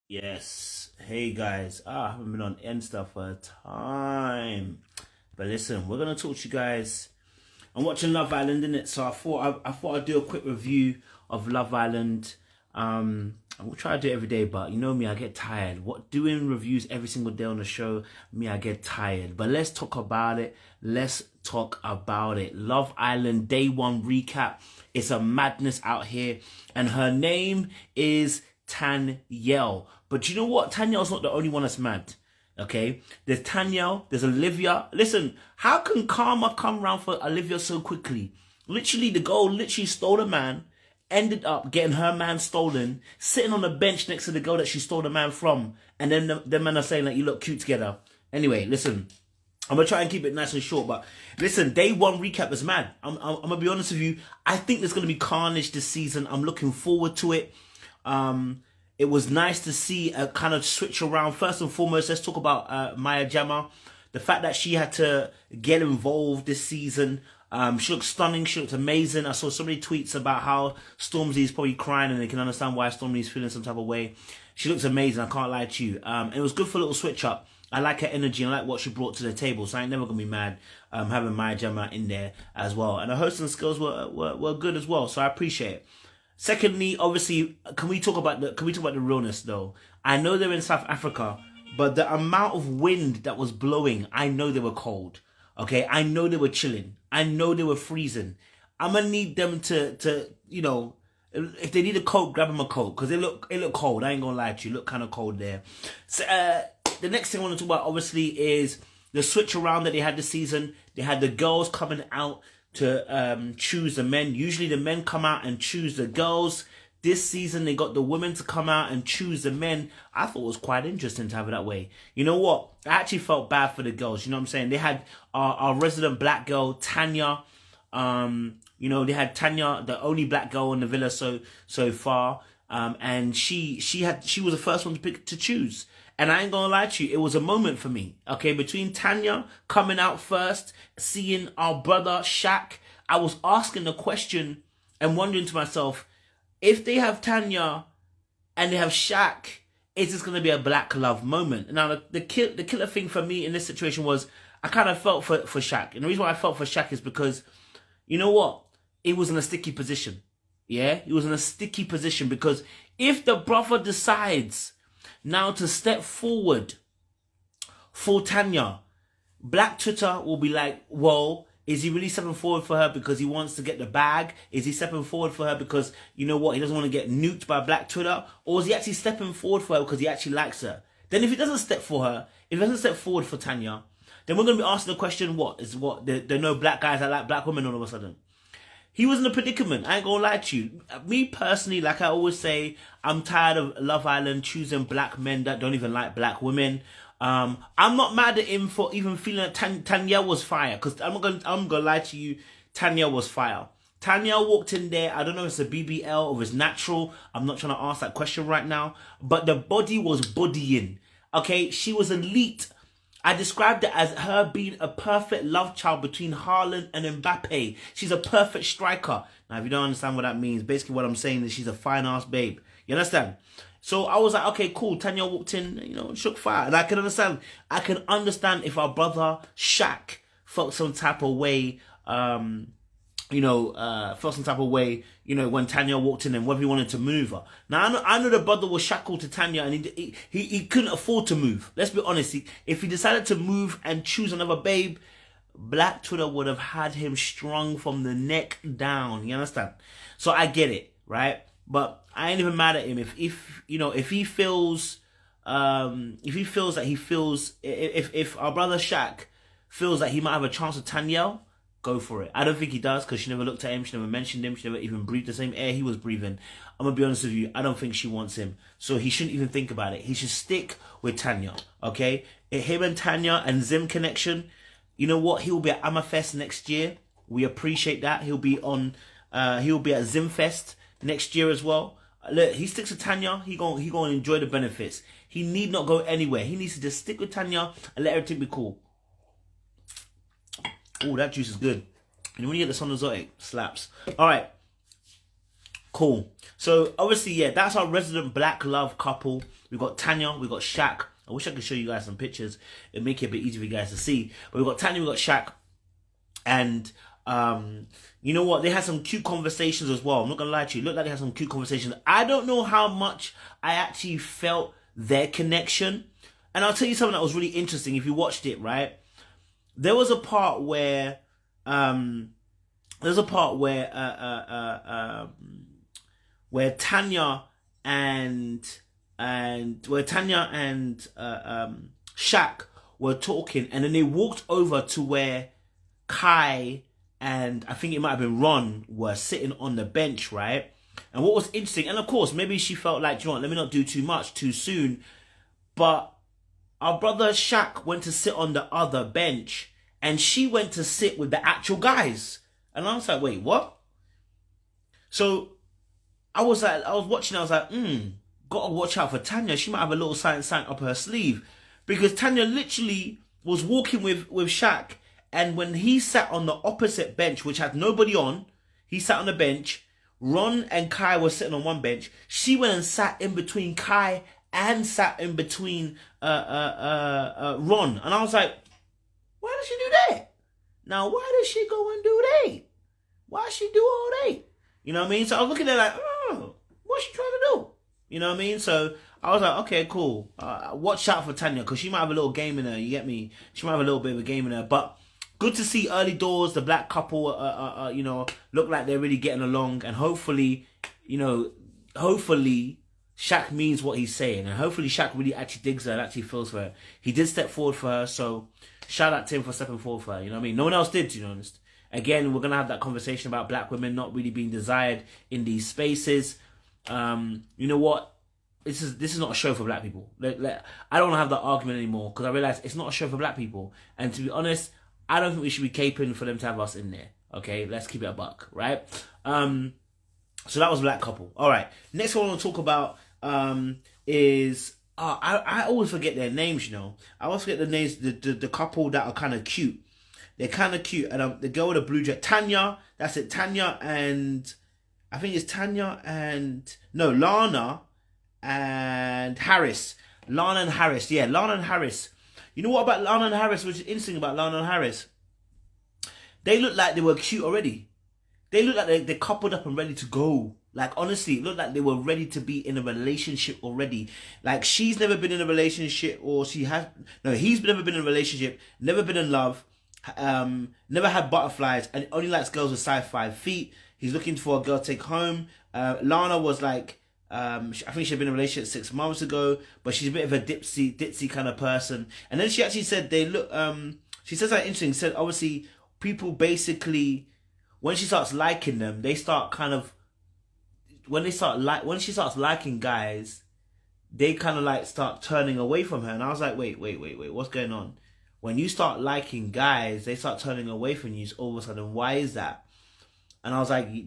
Yes. Hey guys. I haven't been on Insta for a time. But listen, we're gonna talk to you guys. I'm watching Love Island, innit? So I thought I'd do a quick review of Love Island. I will try to do it every day, but you know me, I get tired. What doing reviews every single day on the show, me, I get tired. But let's talk about it. Let's talk about it. Love Island Day 1 recap. It's a madness out here. And her name is Tanyel. But you know what? Tanyel's not the only one that's mad. Okay? There's Tanyel, there's Olivia. Listen, how can karma come around for Olivia so quickly? Literally, the girl literally stole a man, ended up getting her man stolen, sitting on the bench next to the girl that she stole the man from, and then the men are saying that you look cute together. Anyway, listen, I'm gonna try and keep it nice and short, but listen, day 1 recap is mad. I'm gonna be honest with you. I think there's gonna be carnage this season. I'm looking forward to it. It was nice to see a kind of switch around. First and foremost, let's talk about Jama. The fact that she had to get involved this season. She looked stunning. She looked amazing. I saw so many tweets about how Stormzy is probably crying and they can understand why Stormzy is feeling some type of way. She looks amazing. I can't lie to you. It was good for a little switch up. I like her energy and I like what she brought to the table. So I ain't never going to be mad having Maya Jama in there as well. And her hosting skills were good as well. So I appreciate it. Secondly, obviously, can we talk about the realness though? I know they're in South Africa, but the amount of wind that was blowing, I know they were cold. Okay, I know they were chilling. I know they were freezing. I'm gonna need them to if they need a coat, grab them a coat because it look cold. I ain't gonna lie to you, look kind of cold there. So, the next thing I want to talk about obviously is the switch around that they had this season. They had the girls coming out to choose the men. Usually the men come out and choose the girls. This season they got the women to come out and choose the men. I thought it was quite interesting to have it that way. You know what? I actually felt bad for the girls. You know what I'm saying? They had our resident black girl, Tanya. They had Tanya, the only black girl in the villa so far. And she was the first one to choose. And I ain't gonna lie to you, it was a moment for me. Okay, between Tanya coming out first, seeing our brother Shaq, I was asking the question and wondering to myself, if they have Tanya and they have Shaq, is this gonna be a black love moment? Now the killer thing for me in this situation was I kind of felt for Shaq. And the reason why I felt for Shaq is because, you know what? He was in a sticky position. Yeah, he was in a sticky position because if the brother decides now to step forward for Tanya, Black Twitter will be like, well, is he really stepping forward for her because he wants to get the bag? Is he stepping forward for her because, you know what, he doesn't want to get nuked by Black Twitter? Or is he actually stepping forward for her because he actually likes her? Then if he doesn't step for her, if he doesn't step forward for Tanya, then we're going to be asking the question, there are no black guys that like black women all of a sudden? He was in a predicament. I ain't gonna lie to you. Me personally, like I always say, I'm tired of Love Island choosing black men that don't even like black women. I'm not mad at him for even feeling that Tanyel was fire. Because I'm gonna lie to you, Tanyel was fire. Tanyel walked in there. I don't know if it's a BBL or if it's natural. I'm not trying to ask that question right now. But the body was bodying. Okay, she was elite. I described it as her being a perfect love child between Haaland and Mbappe. She's a perfect striker. Now, if you don't understand what that means, basically what I'm saying is she's a fine-ass babe. You understand? So I was like, okay, cool. Tanya walked in, shook fire. And I can understand. If our brother Shaq felt some type of way, when Tanya walked in and whether he wanted to move her. Now, I know the brother was shackled to Tanya and he couldn't afford to move. Let's be honest. If he decided to move and choose another babe, Black Twitter would have had him strung from the neck down. You understand? So I get it, right? But I ain't even mad at him. If he feels if our brother Shaq feels that he might have a chance with Tanyel, go for it. I don't think he does because she never looked at him. She never mentioned him. She never even breathed the same air he was breathing. I'm going to be honest with you. I don't think she wants him. So he shouldn't even think about it. He should stick with Tanya. Okay? Him and Tanya and Zim connection. You know what? He will be at Amafest next year. We appreciate that. He'll be at Zimfest next year as well. Look, he sticks with Tanya. He gonna enjoy the benefits. He need not go anywhere. He needs to just stick with Tanya and let everything be cool. Oh, that juice is good. And when you get the Son Exotic, slaps. Alright. Cool. So, obviously, yeah, that's our resident black love couple. We've got Tanya, we've got Shaq. I wish I could show you guys some pictures. It'd make it a bit easier for you guys to see. But we've got Tanya, we've got Shaq. And you know what? They had some cute conversations as well. I'm not going to lie to you. It looked like they had some cute conversations. I don't know how much I actually felt their connection. And I'll tell you something that was really interesting if you watched it, right? There was a part where where Tanya and Shaq were talking, and then they walked over to where Kai and I think it might have been Ron were sitting on the bench, right? And what was interesting, and of course, maybe she felt like, you know what, let me not do too much too soon, but our brother Shaq went to sit on the other bench, and she went to sit with the actual guys. And I was like, wait, what? So I was watching, I was like, gotta watch out for Tanya. She might have a little sign up her sleeve. Because Tanya literally was walking with Shaq, and when he sat on the opposite bench, which had nobody on, he sat on the bench, Ron and Kai were sitting on one bench, she went and sat in between Kai and sat in between Ron. And I was like, why did she do that? Now, why did she go and do that? Why she do all that? You know what I mean? So I was looking at her like, what's she trying to do? You know what I mean? So I was like, okay, cool. Watch out for Tanya, because she might have a little game in her. You get me? She might have a little bit of a game in her. But good to see early doors, the black couple, you know, look like they're really getting along. And hopefully, you know, Shaq means what he's saying. And hopefully Shaq really actually digs her and actually feels for her. He did step forward for her. So shout out to him for stepping forward for her. You know what I mean? No one else did, to be honest. Again, we're going to have that conversation about black women not really being desired in these spaces. You know what? This is not a show for black people. I don't want to have that argument anymore, because I realize it's not a show for black people. And to be honest, I don't think we should be caping for them to have us in there. Okay, let's keep it a buck, right? So that was black couple. All right, next one I want to talk about is I always forget their names. You know, I always forget the names. The couple that are kind of cute. They're kind of cute, and the girl with the blue dress, Tanya. That's it, Tanya and I think it's Tanya and Lana and Harris. Lana and Harris, yeah, Lana and Harris. You know what about Lana and Harris, which is interesting about Lana and Harris? They look like they were cute already. They look like they coupled up and ready to go. Like, honestly, it looked like they were ready to be in a relationship already. Like, she's never been in a relationship, or he's never been in a relationship, never been in love, never had butterflies, and only likes girls with size 5 feet. He's looking for a girl to take home. Lana was like, I think she'd been in a relationship 6 months ago, but she's a bit of a ditzy kind of person. And then she actually said they look, she said something interesting. She said, obviously, people basically, when she starts liking them, they start kind of, when she starts liking guys, they kind of like start turning away from her. And I was like, wait, what's going on? When you start liking guys, they start turning away from you all of a sudden. Why is that? And I was like, you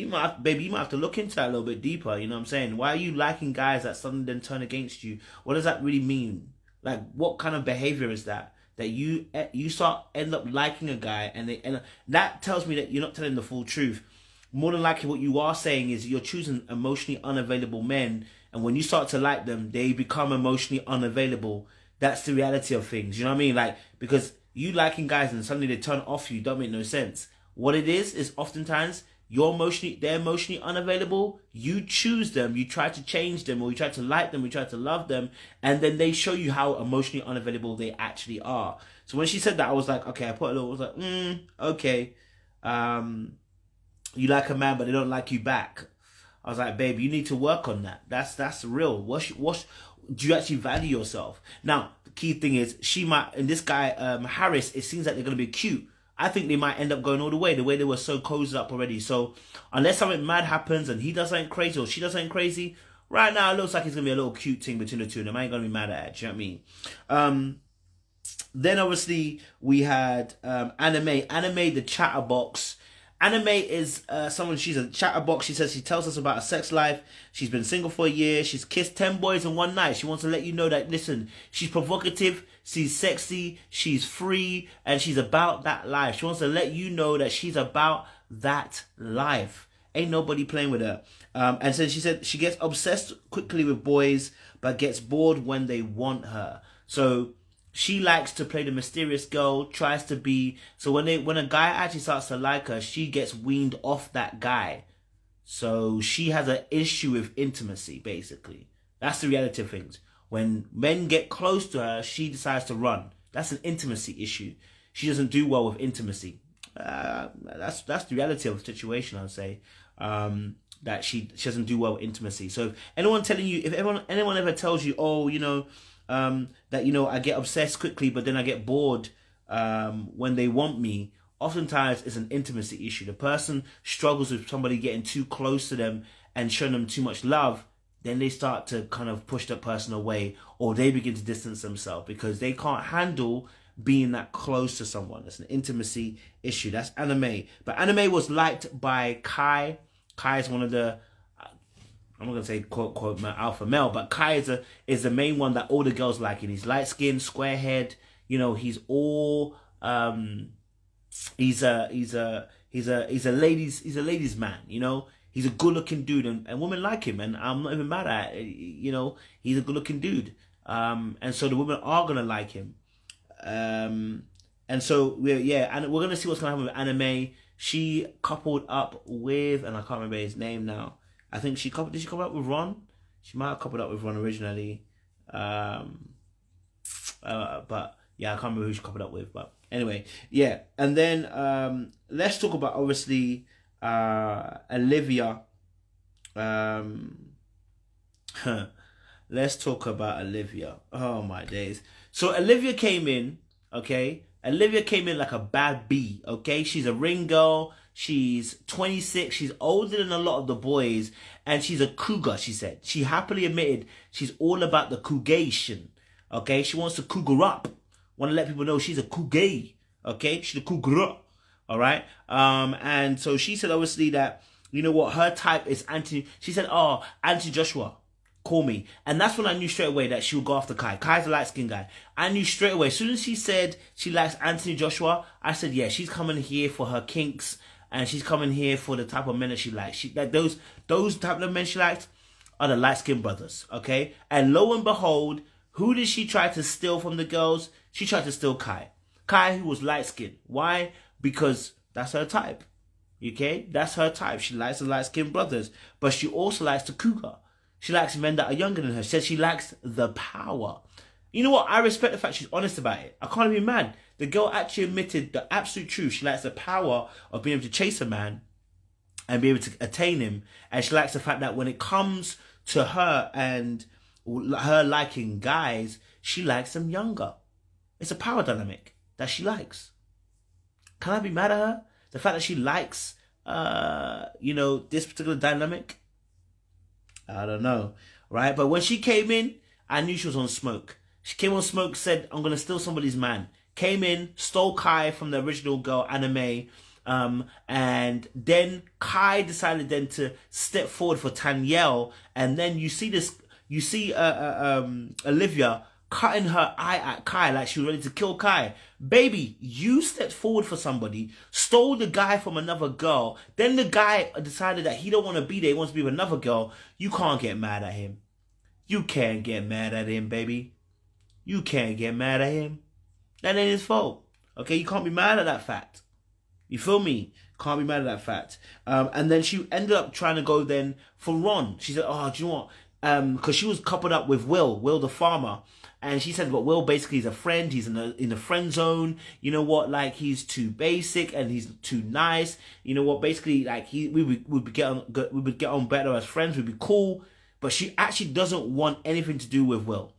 might have to look into that a little bit deeper. You know what I'm saying? Why are you liking guys that suddenly then turn against you? What does that really mean? Like, what kind of behavior is that? That you end up liking a guy, and that tells me that you're not telling the full truth. More than likely, what you are saying is you're choosing emotionally unavailable men, and when you start to like them, they become emotionally unavailable. That's the reality of things. You know what I mean? Like, because you liking guys and suddenly they turn off you, don't make no sense. What it is oftentimes they're emotionally unavailable. You choose them, you try to change them, or you try to like them, you try to love them, and then they show you how emotionally unavailable they actually are. So when she said that, I was like, okay, I was like, okay. You like a man, but they don't like you back. I was like, babe, you need to work on that. That's real. Do you actually value yourself? Now, the key thing is, she might, and this guy, Harris, it seems like they're going to be cute. I think they might end up going all the way they were so cozy up already. So, unless something mad happens and he does something crazy or she does something crazy, right now it looks like it's going to be a little cute thing between the two of them. I ain't going to be mad at it, do you know what I mean? Then, obviously, we had Anime, the chatterbox. Anime is she's a chatterbox. She says she tells us about her sex life. She's been single for a year. She's kissed 10 boys in one night. She wants to let you know that, listen, she's provocative, she's sexy, she's free, and she's about that life. She wants to let you know that she's about that life. Ain't nobody playing with her. And so she said she gets obsessed quickly with boys, but gets bored when they want her. So she likes to play the mysterious girl, tries to be... So when a guy actually starts to like her, she gets weaned off that guy. So she has an issue with intimacy, basically. That's the reality of things. When men get close to her, she decides to run. That's an intimacy issue. She doesn't do well with intimacy. That's the reality of the situation, I'd say. That she doesn't do well with intimacy. So if anyone ever tells you, oh, that, I get obsessed quickly, but then I get bored when they want me, oftentimes it's an intimacy issue. The person struggles with somebody getting too close to them and showing them too much love. Then they start to kind of push that person away, or they begin to distance themselves because they can't handle being that close to someone. It's an intimacy issue. That's anime. But anime was liked by Kai. Kai is one of the, I'm not going to say quote, quote, alpha male, but Kai is the main one that all the girls like. And he's light skinned, square head. He's all, he's a ladies man, He's a good-looking dude, and women like him, and I'm not even mad at it. He's a good-looking dude. And so the women are going to like him. And so, and we're going to see what's going to happen with anime. She coupled up with, and I can't remember his name now. I think did she couple up with Ron? She might have coupled up with Ron originally. But, yeah, I can't remember who she coupled up with. But anyway, yeah. And then let's talk about, obviously... Olivia. Let's talk about Olivia. Oh my days. So Olivia came in, okay? Olivia came in like a bad bee, okay? She's a ring girl. She's 26. She's older than a lot of the boys. And she's a cougar, she said. She happily admitted she's all about the cougation, okay? She wants to cougar up. Want to let people know she's a cougar, okay? She's a cougar. All right. And so she said, obviously, that, her type is Anthony. She said, oh, Anthony Joshua, call me. And that's when I knew straight away that she would go after Kai. Kai's a light-skinned guy. I knew straight away. As soon as she said she likes Anthony Joshua, I said, yeah, she's coming here for her kinks. And she's coming here for the type of men that she likes. Those type of men she likes are the light-skinned brothers. Okay. And lo and behold, who did she try to steal from the girls? She tried to steal Kai. Kai, who was light-skinned. Why? Because that's her type, okay? That's her type. She likes the light-skinned brothers, but she also likes the cougar. She likes men that are younger than her. She says she likes the power. You know what? I respect the fact she's honest about it. I can't be mad. The girl actually admitted the absolute truth. She likes the power of being able to chase a man and be able to attain him. And she likes the fact that when it comes to her and her liking guys, she likes them younger. It's a power dynamic that she likes. Can I be mad at her? The fact that she likes, this particular dynamic? I don't know, right? But when she came in, I knew she was on smoke. She came on smoke, said, I'm going to steal somebody's man. Came in, stole Kai from the original girl anime. And then Kai decided then to step forward for Tanyel. And then you see Olivia cutting her eye at Kai like she was ready to kill Kai. Baby, you stepped forward for somebody, stole the guy from another girl, then the guy decided that he don't want to be there, he wants to be with another girl. You can't get mad at him. You can't get mad at him, baby. You can't get mad at him. That ain't his fault. Okay, you can't be mad at that fact. You feel me? Can't be mad at that fact. And then she ended up trying to go then for Ron. She said, oh, do you know what? Because she was coupled up with Will the farmer. And she said, well, Will basically is a friend. He's in the friend zone. You know what? Like, he's too basic and he's too nice. You know what? Basically, like, we would get on better as friends. We'd be cool. But she actually doesn't want anything to do with Will.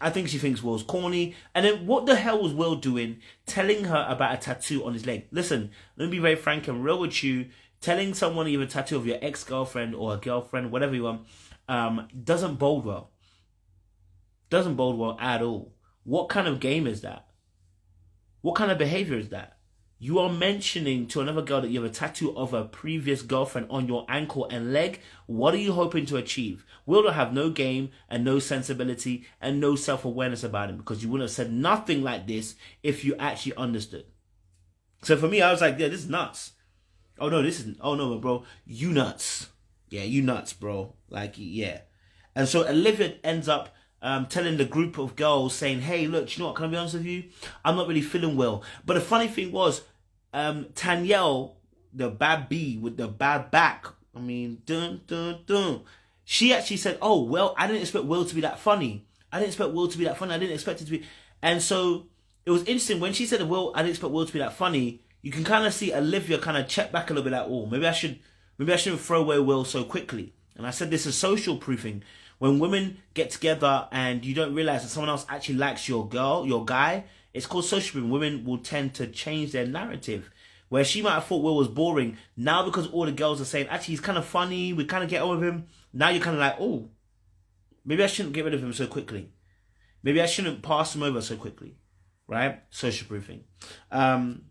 I think she thinks Will's corny. And then what the hell was Will doing telling her about a tattoo on his leg? Listen, let me be very frank and real with you. Telling someone you have a tattoo of your ex-girlfriend or a girlfriend, whatever you want, doesn't bode well. Doesn't bode well at all. What kind of game is that? What kind of behavior is that? You are mentioning to another girl that you have a tattoo of a previous girlfriend on your ankle and leg. What are you hoping to achieve? Will don't have no game and no sensibility and no self-awareness about him, because you wouldn't have said nothing like this if you actually understood. So for me, I was like, yeah, this is nuts. Oh no, this isn't. Oh no, bro, you nuts. Yeah, you nuts, bro. Like, yeah. And so Olivia ends up telling the group of girls, saying, "Hey, look, you know what? Can I be honest with you? I'm not really feeling well." But the funny thing was, Tanyel, the bad bee with the bad back. I mean, dun dun dun. She actually said, "Oh well, I didn't expect Will to be that funny. I didn't expect Will to be that funny. I didn't expect it to be." And so it was interesting when she said, "Will, I didn't expect Will to be that funny." You can kind of see Olivia kind of check back a little bit, like, "Oh, maybe I shouldn't throw away Will so quickly." And I said this is social proofing. When women get together and you don't realize that someone else actually likes your girl, your guy, it's called social proofing. Women will tend to change their narrative. Where she might have thought Will was boring, now because all the girls are saying, actually, he's kind of funny, we kind of get on with him, now you're kind of like, oh, maybe I shouldn't get rid of him so quickly. Maybe I shouldn't pass him over so quickly. Right? Social proofing. And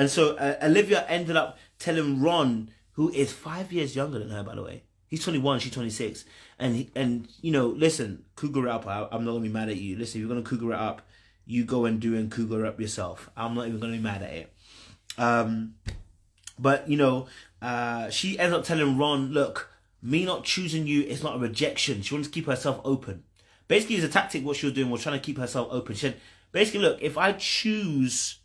so Olivia ended up telling Ron, who is 5 years younger than her, by the way. He's 21, she's 26. And you know, listen, cougar it up. I'm not going to be mad at you. Listen, if you're going to cougar it up, you go and do and cougar up yourself. I'm not even going to be mad at it. But, you know, she ends up telling Ron, look, me not choosing you is not a rejection. She wants to keep herself open. Basically, it's a tactic what she was doing was trying to keep herself open. She said, basically, look, if I chose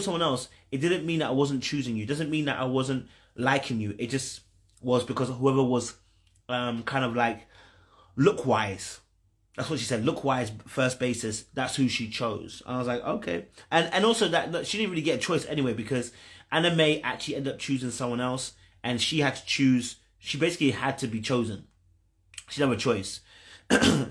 someone else, it didn't mean that I wasn't choosing you. It doesn't mean that I wasn't liking you. It just was because whoever was kind of like look-wise. That's what she said. Look-wise, first basis, that's who she chose. And I was like, okay. And also that she didn't really get a choice anyway because Anna Mae actually ended up choosing someone else and she had to choose. She basically had to be chosen. She didn't have a choice.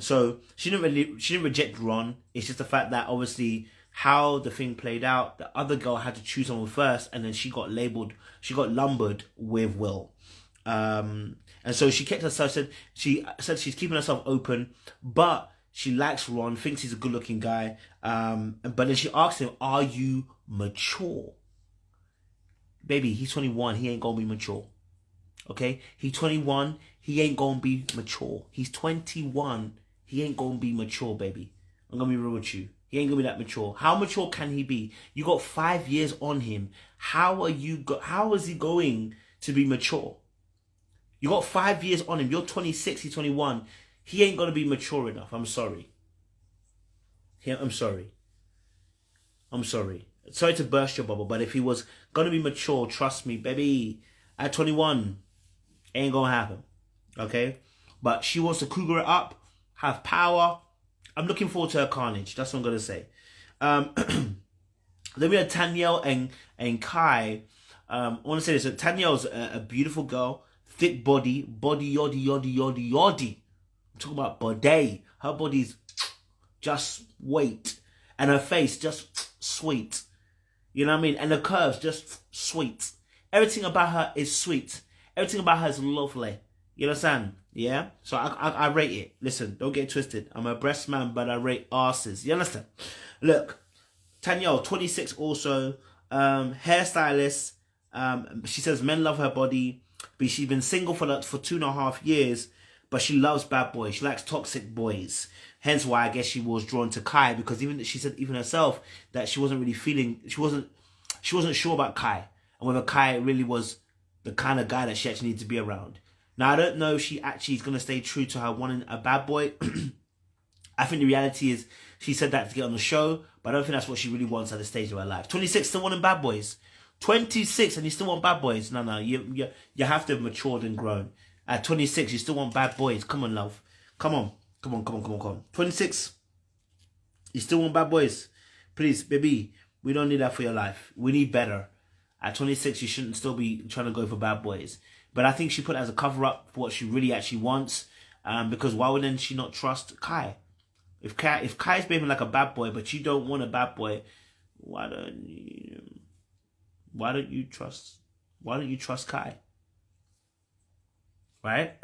So she didn't reject Ron. It's just the fact that obviously how the thing played out, the other girl had to choose someone first, and then she got lumbered with Will. And so she kept herself, she said she's keeping herself open, but she likes Ron, thinks he's a good looking guy. But then she asked him, are you mature? Baby, he's 21, he ain't gonna be mature. Okay? He's 21, he ain't gonna be mature. He's 21, he ain't gonna be mature, baby. I'm gonna be real with you. He ain't gonna be that mature. How mature can he be? You got 5 years on him. How is he going to be mature? You got 5 years on him. You're 26, he's 21. He ain't gonna be mature enough. I'm sorry. I'm sorry. Sorry to burst your bubble, but if he was gonna be mature, trust me, baby, at 21, ain't gonna happen. Okay? But she wants to cougar it up, have power. I'm looking forward to her Carnage. That's what I'm going to say. Then we had Tanyel and Kai. I want to say this. So Tanyel's a beautiful girl. Thick body yoddy. I'm talking about body. Her body's just weight. And her face just sweet. You know what I mean? And the curves just sweet. Everything about her is sweet. Everything about her is lovely. You understand? Yeah? So I rate it. Listen, don't get it twisted. I'm a breast man, but I rate arses. You understand? Look, Tanyel, 26 also. Hairstylist. She says men love her body. But she's been single for 2.5 years. But she loves bad boys. She likes toxic boys. Hence why I guess she was drawn to Kai. Because she said even herself that she wasn't really feeling... She wasn't sure about Kai. And whether Kai really was the kind of guy that she actually needs to be around. Now, I don't know if she actually is going to stay true to her wanting a bad boy. I think the reality is she said that to get on the show, but I don't think that's what she really wants at this stage of her life. 26, still wanting bad boys. 26 and you still want bad boys. No, you have to have matured and grown. At 26, you still want bad boys. Come on, love. Come on. 26, you still want bad boys. Please, baby, we don't need that for your life. We need better. At 26, you shouldn't still be trying to go for bad boys. But I think she put it as a cover-up for what she really actually wants. Because why would then she not trust Kai? If Kai's behaving like a bad boy, but you don't want a bad boy, why don't you trust Kai? Right?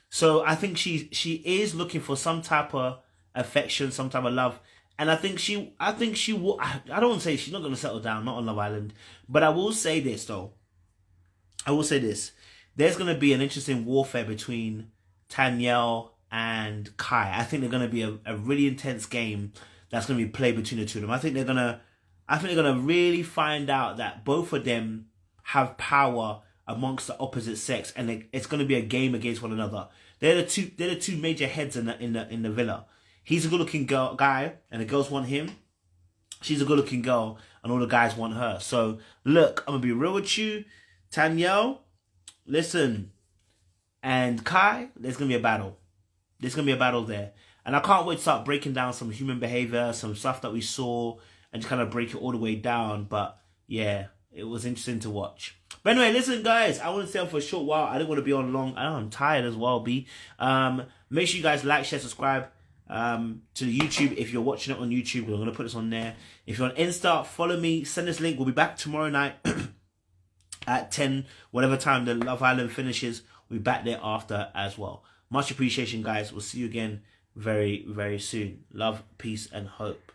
So I think she is looking for some type of affection, some type of love. And I think she will. I don't want to say she's not going to settle down, not on Love Island. But I will say this, though. There's going to be an interesting warfare between Tanyel and Kai. I think they're going to be a really intense game that's going to be played between the two of them. I think they're going to I think they're gonna really find out that both of them have power amongst the opposite sex, and it's gonna be a game against one another. They're the two major heads in the villa. He's a good-looking guy, and the girls want him. She's a good-looking girl, and all the guys want her. So, look, I'm going to be real with you. Tanyel, listen, and Kai, there's going to be a battle. There's going to be a battle there. And I can't wait to start breaking down some human behavior, some stuff that we saw, and just kind of break it all the way down. But, yeah, it was interesting to watch. But anyway, listen, guys, I want to stay on for a short while. I didn't want to be on long. I know I'm tired as well, B. Make sure you guys like, share, subscribe to YouTube if you're watching it on YouTube. We're going to put this on there. If you're on Insta, follow me. Send this link. We'll be back tomorrow night at 10, whatever time the Love Island finishes. We'll be back there after as well. Much appreciation, guys. We'll see you again very, very soon. Love, peace, and hope.